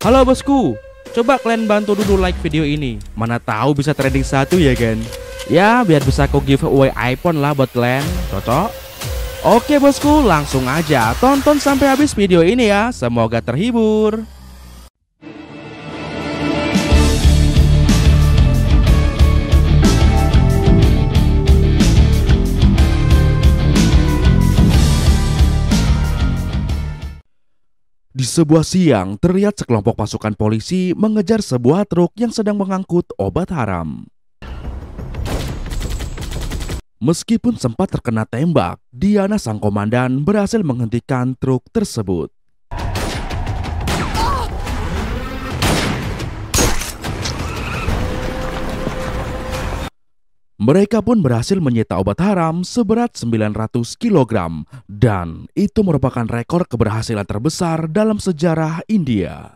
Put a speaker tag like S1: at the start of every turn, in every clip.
S1: Halo bosku, coba kalian bantu dulu like video ini. Mana tahu bisa trending 1 ya kan? Ya biar bisa aku giveaway iPhone lah buat kalian. Cocok? Oke bosku, langsung aja tonton sampai habis video ini ya. Semoga terhibur. Di sebuah siang, terlihat sekelompok pasukan polisi mengejar sebuah truk yang sedang mengangkut obat haram. Meskipun sempat terkena tembak, Diana sang komandan berhasil menghentikan truk tersebut. Mereka pun berhasil menyita obat haram seberat 900 kg dan itu merupakan rekor keberhasilan terbesar dalam sejarah India.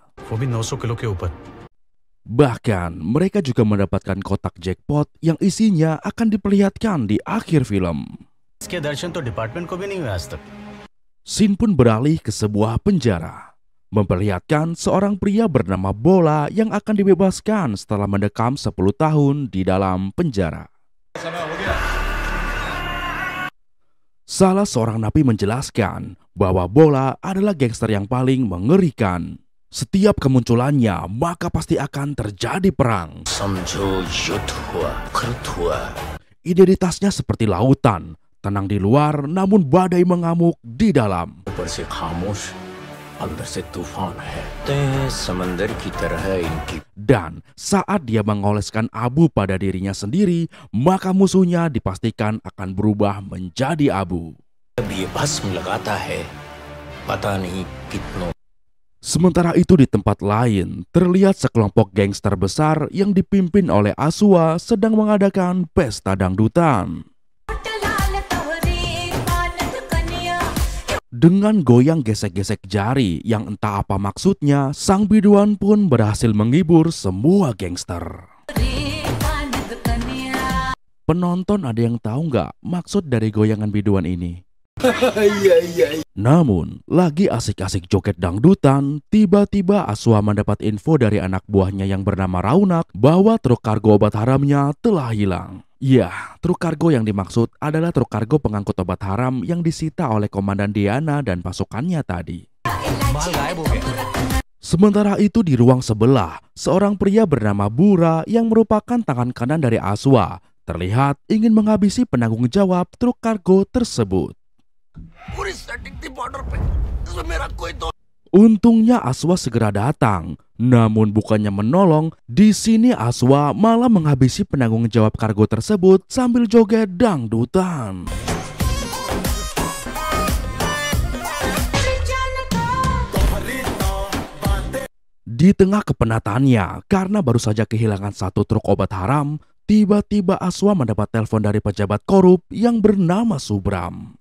S1: Bahkan mereka juga mendapatkan kotak jackpot yang isinya akan diperlihatkan di akhir film. Scene pun beralih ke sebuah penjara, memperlihatkan seorang pria bernama Bola yang akan dibebaskan setelah mendekam 10 tahun di dalam penjara. Salah seorang napi menjelaskan bahwa Bola adalah gangster yang paling mengerikan. Setiap kemunculannya maka pasti akan terjadi perang. Identitasnya seperti lautan, tenang di luar namun badai mengamuk di dalam. Dan saat dia mengoleskan abu pada dirinya sendiri, maka musuhnya dipastikan akan berubah menjadi abu. Sementara itu di tempat lain, terlihat sekelompok gangster besar yang dipimpin oleh Aswa sedang mengadakan pesta dangdutan. Dengan goyang gesek-gesek jari yang entah apa maksudnya, sang biduan pun berhasil menghibur semua gangster. Penonton ada yang tahu nggak maksud dari goyangan biduan ini? Namun, lagi asik-asik joget dangdutan, tiba-tiba Aswa mendapat info dari anak buahnya yang bernama Raunak bahwa truk kargo obat haramnya telah hilang. Ya, truk kargo yang dimaksud adalah truk kargo pengangkut obat haram yang disita oleh Komandan Diana dan pasukannya tadi. Sementara itu di ruang sebelah, seorang pria bernama Bura yang merupakan tangan kanan dari Aswa terlihat ingin menghabisi penanggung jawab truk kargo tersebut. Untungnya Aswa segera datang, namun bukannya menolong, di sini Aswa malah menghabisi penanggung jawab kargo tersebut sambil joget dangdutan. Di tengah kepenatannya, karena baru saja kehilangan satu truk obat haram, tiba-tiba Aswa mendapat telepon dari pejabat korup yang bernama Subram.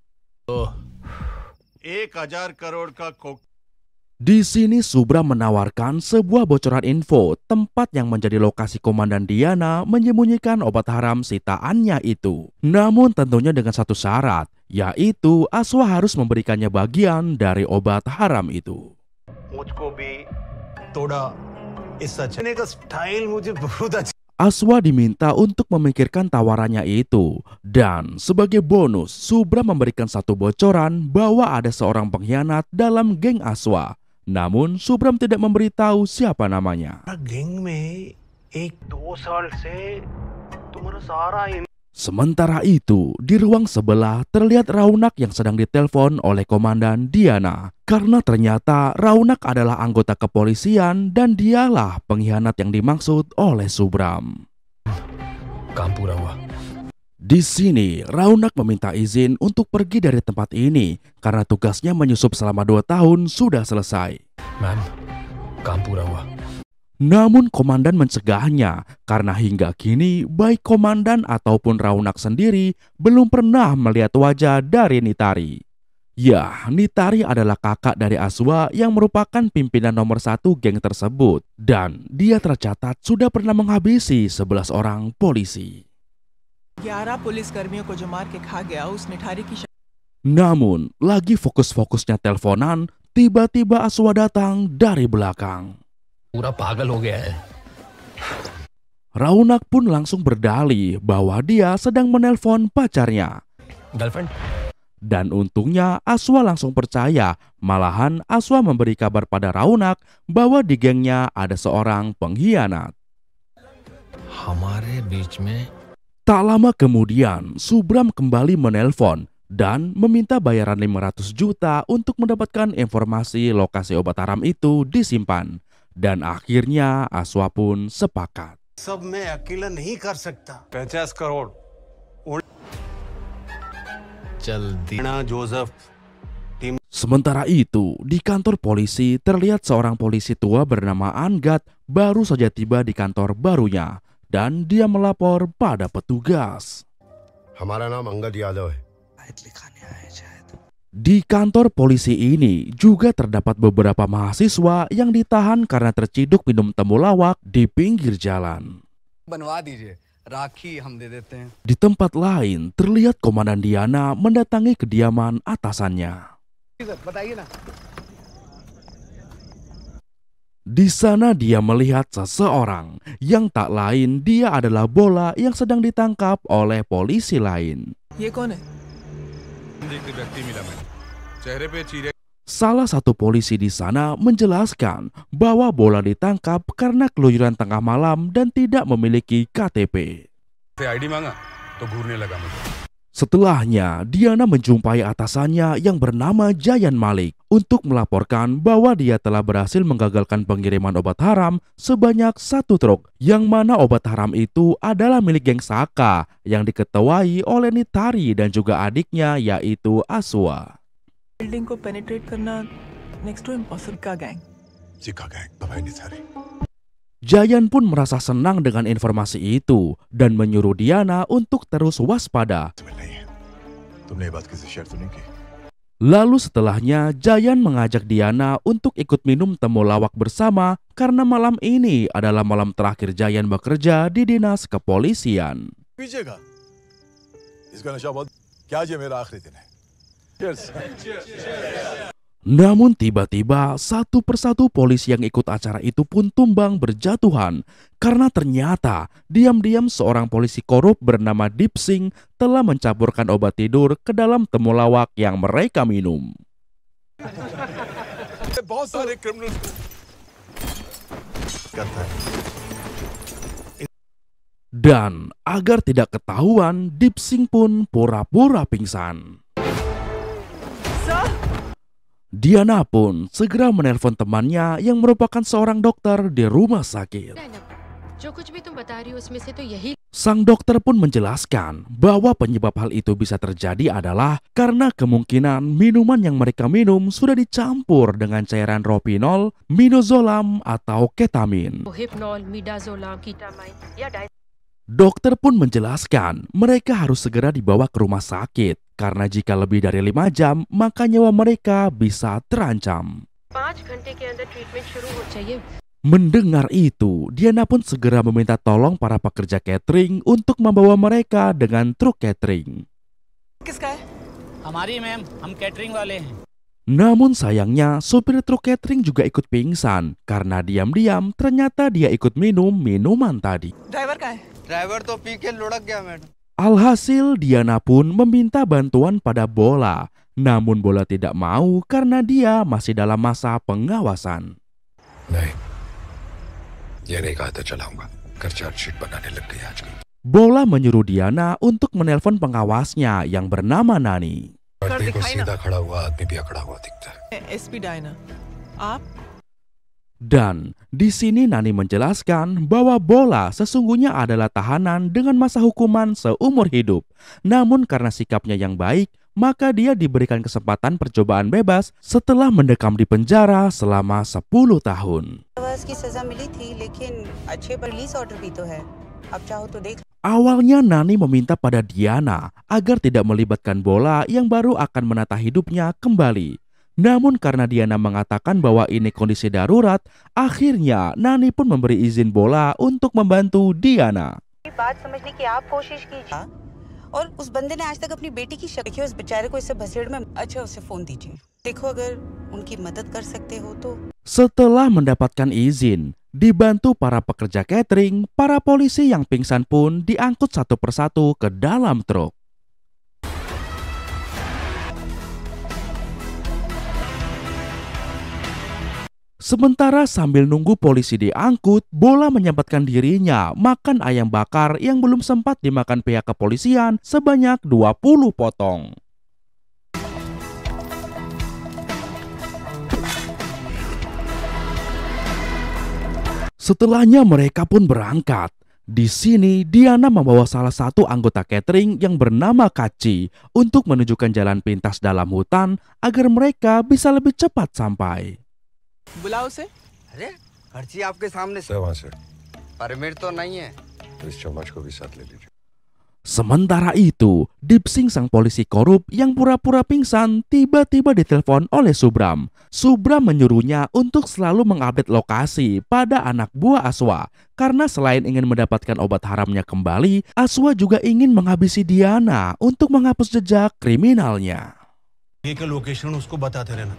S2: 1,000 crore ka
S1: Di sini Subram menawarkan sebuah bocoran info tempat yang menjadi lokasi Komandan Diana menyembunyikan obat haram sitaannya itu. Namun tentunya dengan satu syarat, yaitu Aswa harus memberikannya bagian dari obat haram itu. Aswa diminta untuk memikirkan tawarannya itu. Dan sebagai bonus, Subram memberikan satu bocoran bahwa ada seorang pengkhianat dalam geng Aswa. Namun Subram tidak memberitahu siapa namanya. Sementara itu, di ruang sebelah terlihat Raunak yang sedang ditelepon oleh Komandan Diana. Karena ternyata Raunak adalah anggota kepolisian dan dialah pengkhianat yang dimaksud oleh Subram. Di sini, Raunak meminta izin untuk pergi dari tempat ini karena tugasnya menyusup selama 2 tahun sudah selesai. Namun komandan mencegahnya karena hingga kini baik komandan ataupun Raunak sendiri belum pernah melihat wajah dari Nitari. Ya, Nitari adalah kakak dari Aswa yang merupakan pimpinan nomor 1 geng tersebut. Dan dia tercatat sudah pernah menghabisi 11 orang polisi.
S3: 11 पुलिसकर्मियों को जो मार के खा गया उस निठारी की
S1: Namun, lagi fokus-fokusnya teleponan, tiba-tiba Aswa datang dari belakang.
S2: पूरा पागल हो गया है।
S1: Raunak pun langsung berdalih bahwa dia sedang menelpon pacarnya.
S2: Girlfriend?
S1: Dan untungnya Aswa langsung percaya, malahan Aswa memberi kabar pada Raunak bahwa di gengnya ada seorang pengkhianat.
S2: हमारे बीच में
S1: Tak lama kemudian, Subram kembali menelpon dan meminta bayaran 500 juta untuk mendapatkan informasi lokasi obat haram itu disimpan. Dan akhirnya Aswa pun sepakat.
S4: सब मैं अकेला नहीं कर सकता। 50 करोड़
S2: जल्दी
S4: Joseph.
S1: Sementara itu, di kantor polisi terlihat seorang polisi tua bernama Angat baru saja tiba di kantor barunya dan dia melapor pada petugas.
S4: हमारा नाम अंगद यादव है।
S1: Di kantor polisi ini juga terdapat beberapa mahasiswa yang ditahan karena terciduk minum temulawak di pinggir jalan.
S5: बनवा दीजिए, राखी हम दे देते हैं।
S1: Di tempat lain, terlihat Komandan Diana mendatangi kediaman atasannya.
S5: बताइए ना।
S1: Di sana dia melihat seseorang yang tak lain dia adalah Bola yang sedang ditangkap oleh polisi lain.
S3: ये कौन है?
S1: Salah satu polisi di sana menjelaskan bahwa Bola ditangkap karena keluyuran tengah malam dan tidak memiliki KTP. Setelahnya, Diana menjumpai atasannya yang bernama Jayan Malik untuk melaporkan bahwa dia telah berhasil menggagalkan pengiriman obat haram sebanyak 1 truk, yang mana obat haram itu adalah milik geng Saka yang diketuai oleh Nitari dan juga adiknya yaitu Aswa.
S3: Building को पेनिट्रेट करना next to impossible का gang.
S1: Jayan pun merasa senang dengan informasi itu dan menyuruh Diana untuk terus waspada. Lalu setelahnya Jayan mengajak Diana untuk ikut minum temulawak bersama karena malam ini adalah malam terakhir Jayan bekerja di dinas kepolisian. Namun tiba-tiba satu persatu polisi yang ikut acara itu pun tumbang berjatuhan karena ternyata diam-diam seorang polisi korup bernama Deep Singh telah mencampurkan obat tidur ke dalam temulawak yang mereka minum. Dan agar tidak ketahuan, Deep Singh pun pura-pura pingsan. Diana pun segera menelpon temannya yang merupakan seorang dokter di rumah sakit. Sang dokter pun menjelaskan bahwa penyebab hal itu bisa terjadi adalah karena kemungkinan minuman yang mereka minum sudah dicampur dengan cairan Ropinol, Midazolam, atau ketamin. Dokter pun menjelaskan mereka harus segera dibawa ke rumah sakit karena jika lebih dari 5 jam maka nyawa mereka bisa terancam. Mendengar itu, Diana pun segera meminta tolong para pekerja catering untuk membawa mereka dengan truk catering.
S3: किसका है?
S5: हमारी मैम, हम कैटरिंग वाले हैं।
S1: Namun sayangnya sopir truk catering juga ikut pingsan karena diam-diam ternyata dia ikut minum minuman tadi.
S3: Driver का है?
S5: ड्राइवर तो पी के लुढ़क गया madam.
S1: Alhasil Diana pun meminta bantuan pada Bola, namun Bola tidak mau karena dia masih dalam masa pengawasan. Bola menyuruh Diana untuk menelpon pengawasnya yang bernama Nani.
S3: SP Diana, आप?
S1: Dan di sini Nani menjelaskan bahwa Bola sesungguhnya adalah tahanan dengan masa hukuman seumur hidup. Namun karena sikapnya yang baik, maka dia diberikan kesempatan percobaan bebas setelah mendekam di penjara selama 10 tahun. Awalnya Nani meminta pada Diana agar tidak melibatkan Bola yang baru akan menata hidupnya kembali. Namun karena Diana mengatakan bahwa ini kondisi darurat, akhirnya Nani pun memberi izin Bola untuk membantu Diana.
S6: और उस बंदे ने आज तक अपनी बेटी की शक्ल देखी, उस बेचारे को इससे भसड़ में अच्छा उसे फोन दीजिए, देखो अगर उनकी मदद कर सकते हो तो.
S1: Setelah mendapatkan izin, Dibantu para pekerja catering, para polisi yang pingsan pun diangkut satu persatu ke dalam truk. Sementara sambil nunggu polisi diangkut, Bola menyempatkan dirinya makan ayam bakar yang belum sempat dimakan pihak kepolisian sebanyak 20 potong. Setelahnya mereka pun berangkat. Di sini Diana membawa salah satu anggota catering yang bernama Kaci untuk menunjukkan jalan pintas dalam hutan agar mereka bisa lebih cepat sampai.
S3: बुलाओ उसे।
S5: अरे खर्ची आपके सामने से
S4: वहां से
S5: परमिट तो नहीं है।
S4: तो इस चम्मच को भी साथ ले लीजिए।
S1: Sementara itu, Dipsing sang polisi korup yang pura-pura pingsan tiba-tiba ditelepon oleh Subram. Subram menyuruhnya untuk selalu mengupdate lokasi pada anak buah Aswa. Karena selain ingin mendapatkan obat haramnya kembali, Aswa juga ingin menghabisi Diana untuk menghapus jejak kriminalnya.
S4: ये का लोकेशन उसको बताते रहना।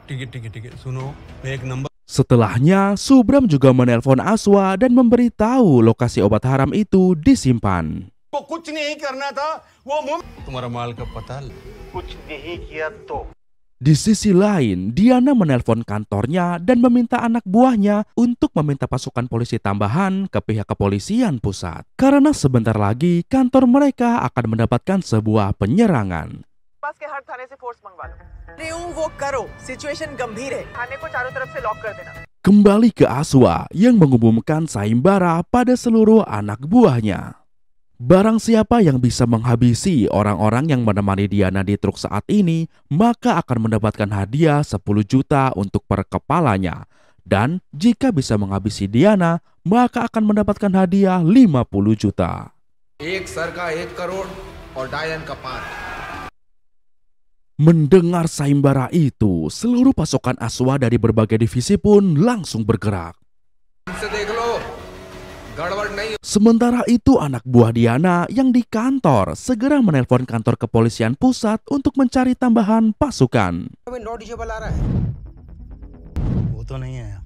S4: ठीक है सुनो मैं एक number
S1: Setelahnya, Subram juga menelpon Aswa dan memberitahu lokasi obat haram itu disimpan.
S4: को कुछ नहीं करना था वो मुंह तुम्हारा माल का पता कुछ नहीं किया तो
S1: Di sisi lain, Diana menelpon kantornya dan meminta anak buahnya untuk meminta pasukan polisi tambahan ke pihak kepolisian pusat. Karena sebentar lagi kantor mereka akan mendapatkan sebuah penyerangan.
S3: पास के हर थाने से फोर्स मंगवा लो। नहीं वो करो, सिचुएशन गंभीर है, थाने को चारों तरफ से लॉक कर देना।
S1: Kembali ke Aswa yang mengumumkan sayembara pada seluruh anak buahnya. Barang siapa yang bisa menghabisi orang-orang yang menemani Diana di truk saat ini, maka akan mendapatkan hadiah 10 juta untuk per kepalanya. Dan jika bisa menghabisi Diana, maka akan mendapatkan hadiah 50 juta.
S5: एक सर का 1 करोड़ और डायन का 5।
S1: Mendengar sayembara itu, seluruh pasukan Aswa dari berbagai divisi pun langsung bergerak.
S5: से देख लो गड़बड़ नहीं।
S1: Sementara itu anak buah Diana yang di kantor segera menelpon kantor kepolisian pusat untuk mencari tambahan pasukan.
S5: Not reachable आ रहा है।
S4: वो तो नहीं है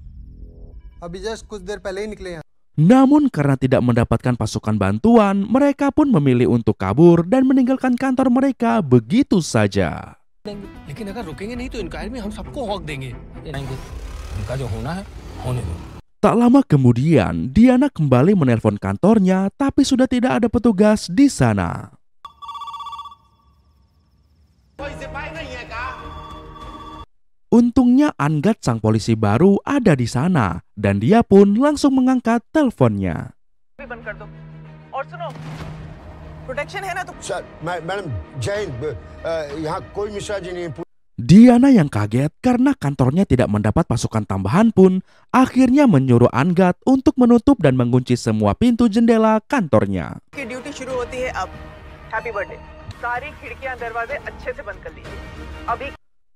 S5: अभी जस्ट कुछ देर पहले ही निकले हैं।
S1: Namun karena tidak mendapatkan pasukan bantuan, mereka pun memilih untuk kabur dan meninggalkan kantor mereka begitu saja.
S2: लेकिन अगर रुकेंगे नहीं तो इनक्वायरी में हम सबको हक देंगे। उनका जो होना है होने दो।
S1: Tak lama kemudian, Diana kembali menelpon kantornya, tapi sudah tidak ada petugas di sana. Untungnya Anggat sang polisi baru ada di sana, dan dia pun langsung mengangkat teleponnya.
S3: भी बंद कर दो। और सुनो, प्रोटेक्शन है ना तो
S4: सर मैडम जय हिंद यहाँ कोई मिश्रा जी नहीं
S1: Diana yang kaget karena kantornya tidak mendapat pasukan tambahan pun akhirnya menyuruh Anggat untuk menutup dan mengunci semua pintu jendela kantornya.
S3: की ड्यूटी शुरू होती है अब। Happy birthday. सारी खिड़कियां दरवाजे अच्छे से बंद कर लीजिए। अभी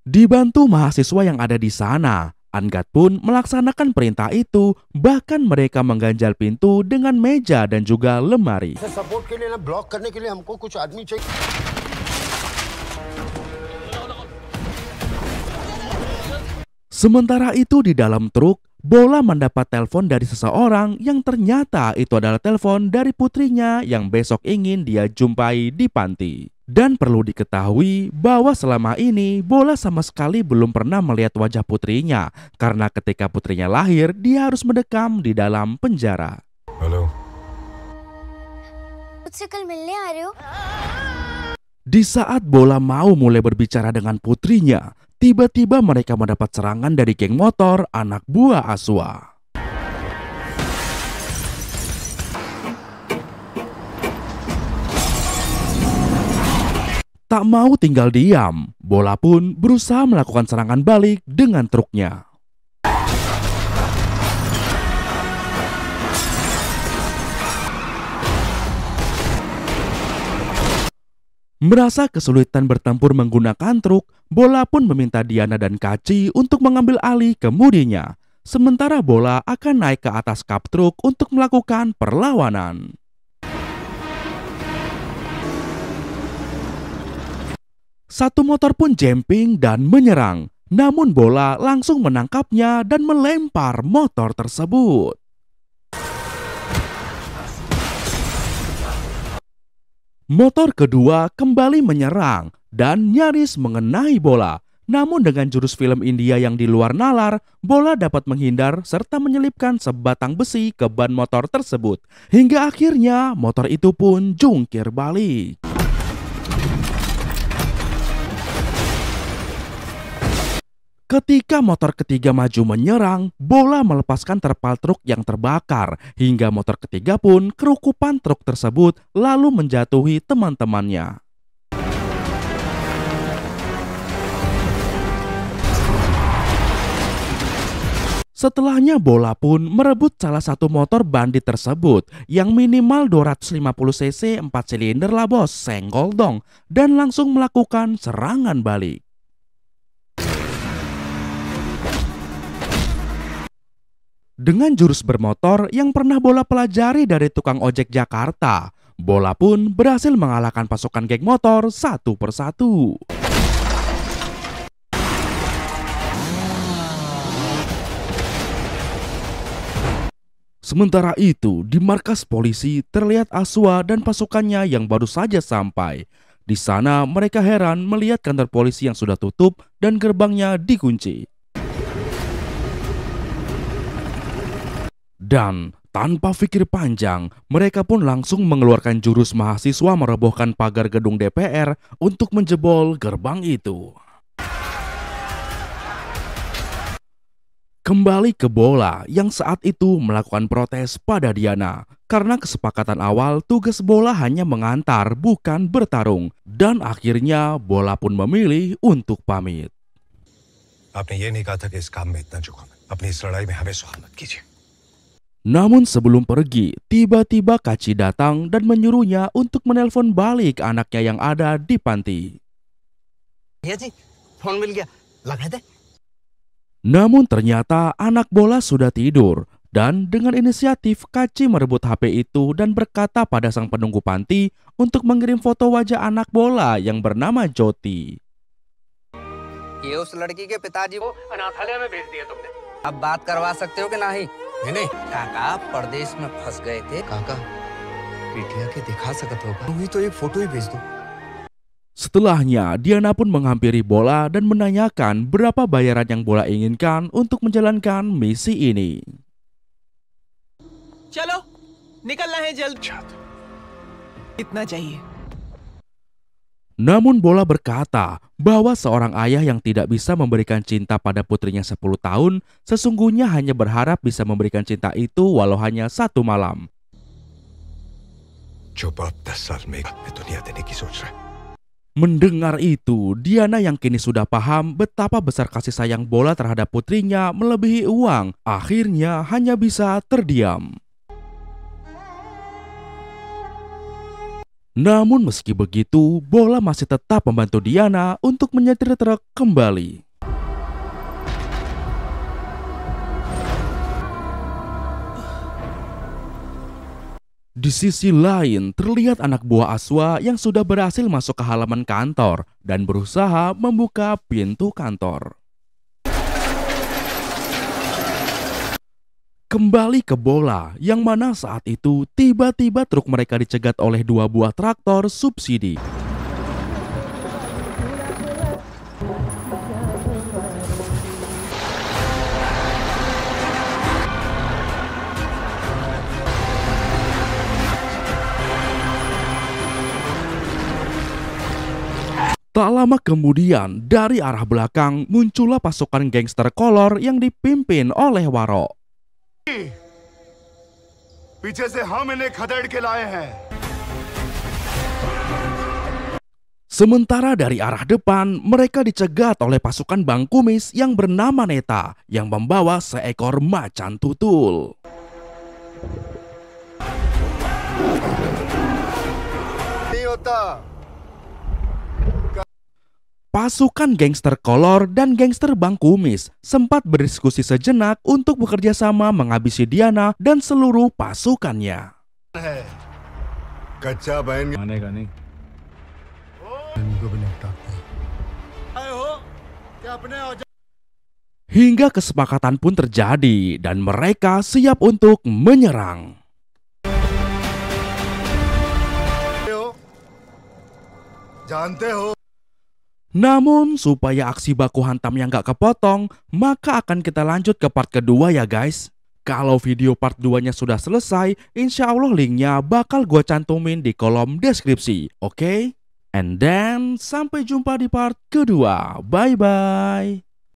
S1: Dibantu mahasiswa yang ada di sana, Anggat pun melaksanakan perintah itu, bahkan mereka mengganjal pintu dengan meja dan juga lemari.
S4: Support के लिए ना ब्लॉक करने के लिए हमको कुछ आदमी चाहिए
S1: Sementara itu di dalam truk, Bola mendapat telepon dari seseorang yang ternyata itu adalah telepon dari putrinya yang besok ingin dia jumpai di panti. Dan perlu diketahui bahwa selama ini Bola sama sekali belum pernah melihat wajah putrinya karena ketika putrinya lahir dia harus mendekam di dalam penjara.
S4: Hello
S7: मुझसे कल मिलने आ रहे हो?
S1: Di saat Bola mau mulai berbicara dengan putrinya, tiba-tiba mereka mendapat serangan dari geng motor anak buah Aswa. Tak mau tinggal diam, Bola pun berusaha melakukan serangan balik dengan truknya. Merasa kesulitan bertempur menggunakan truk, Bola pun meminta Diana dan Kaci untuk mengambil alih kemudinya. Sementara Bola akan naik ke atas kap truk untuk melakukan perlawanan. Satu motor pun jumping dan menyerang. Namun bola langsung menangkapnya dan melempar motor tersebut. Motor kedua kembali menyerang dan nyaris mengenai bola. Namun dengan jurus film India yang di luar nalar, bola dapat menghindar serta menyelipkan sebatang besi ke ban motor tersebut. Hingga akhirnya motor itu pun jungkir balik. Ketika motor ketiga maju menyerang, bola melepaskan terpal truk yang terbakar, hingga motor ketiga pun kerukupan truk tersebut lalu menjatuhi teman-temannya. Setelahnya bola pun merebut salah satu motor bandit tersebut yang minimal 250 cc 4 silinder lah bos, senggol dong, dan langsung melakukan serangan balik. Dengan jurus bermotor yang pernah bola pelajari dari tukang ojek Jakarta, bola pun berhasil mengalahkan pasukan geng motor satu persatu. Sementara itu, di markas polisi terlihat Aswa dan pasukannya yang baru saja sampai. Di sana mereka heran melihat kantor polisi yang sudah tutup dan gerbangnya dikunci. Dan tanpa pikir panjang, mereka pun langsung mengeluarkan jurus mahasiswa merobohkan pagar gedung DPR untuk menjebol gerbang itu. Kembali ke bola yang saat itu melakukan protes pada Diana. Karena kesepakatan awal tugas bola hanya mengantar bukan bertarung. Dan akhirnya bola pun memilih untuk pamit.
S7: आपने ये नहीं कहा था कि इस काम में इतना जोखिम है। अपनी इस लड़ाई में हमें सुहाल मत कीजिए।
S1: Namun sebelum pergi, tiba-tiba Kaci datang dan menyuruhnya untuk menelpon balik anaknya yang ada di panti.
S2: भैया जी फोन मिल गया लगा दे
S1: Namun ternyata anak bola sudah tidur dan dengan inisiatif Kaci merebut HP itu dan berkata pada sang penunggu panti untuk mengirim foto wajah anak bola yang bernama Joti.
S8: ये उस लड़की के पिताजी को
S2: अनाथालय में भेज दिया तुमने
S8: अब बात करवा सकते हो कि नहीं?
S2: नहीं
S8: काका परदेश में फंस गए थे। काका पीटिया के दिखा सकत होगा हुई तो एक फोटो ही भेज दो।
S1: Setelahnya, Diana pun menghampiri bola dan menanyakan berapa bayaran yang bola inginkan untuk menjalankan misi ini.
S3: चलो निकलना है जल्द कितना चाहिए
S1: Namun bola berkata bahwa seorang ayah yang tidak bisa memberikan cinta pada putrinya 10 tahun sesungguhnya hanya berharap bisa memberikan cinta itu walau hanya 1 malam.
S7: जो बाप 10 साल में दुनिया देने की सोच रहा है।
S1: Mendengar itu, Diana yang kini sudah paham betapa besar kasih sayang bola terhadap putrinya melebihi uang, akhirnya hanya bisa terdiam. Namun meski begitu, bola masih tetap membantu Diana untuk menyetir truk kembali. Di sisi lain, terlihat anak buah Aswa yang sudah berhasil masuk ke halaman kantor dan berusaha membuka pintu kantor. Kembali ke bola, yang mana saat itu tiba-tiba truk mereka dicegat oleh 2 buah traktor subsidi. Tak lama kemudian, dari arah belakang muncullah pasukan gangster kolor yang dipimpin oleh Waro.
S7: पीछे से हम इन्हें खदेड़ के लाए हैं।
S1: Sementara dari arah depan, mereka dicegat oleh pasukan Bang Kumis yang bernama Neta yang membawa seekor macan tutul.
S7: नहीं होता।
S1: Pasukan gangster kolor dan gangster Bang Kumis sempat berdiskusi sejenak untuk bekerja sama menghabisi Diana dan seluruh pasukannya.
S7: कच्चा बहन
S4: मानेगा नहीं
S7: इनको भी निपटा। आए हो क्या अपने
S1: Hingga kesepakatan pun terjadi dan mereka siap untuk menyerang. Namun supaya aksi baku hantamnya nggak kepotong, maka akan kita lanjut ke part kedua ya guys. Kalau video part 2-nya sudah selesai, insya Allah linknya bakal gua cantumin di kolom deskripsi, oke? And then, sampai jumpa di part kedua. Bye-bye.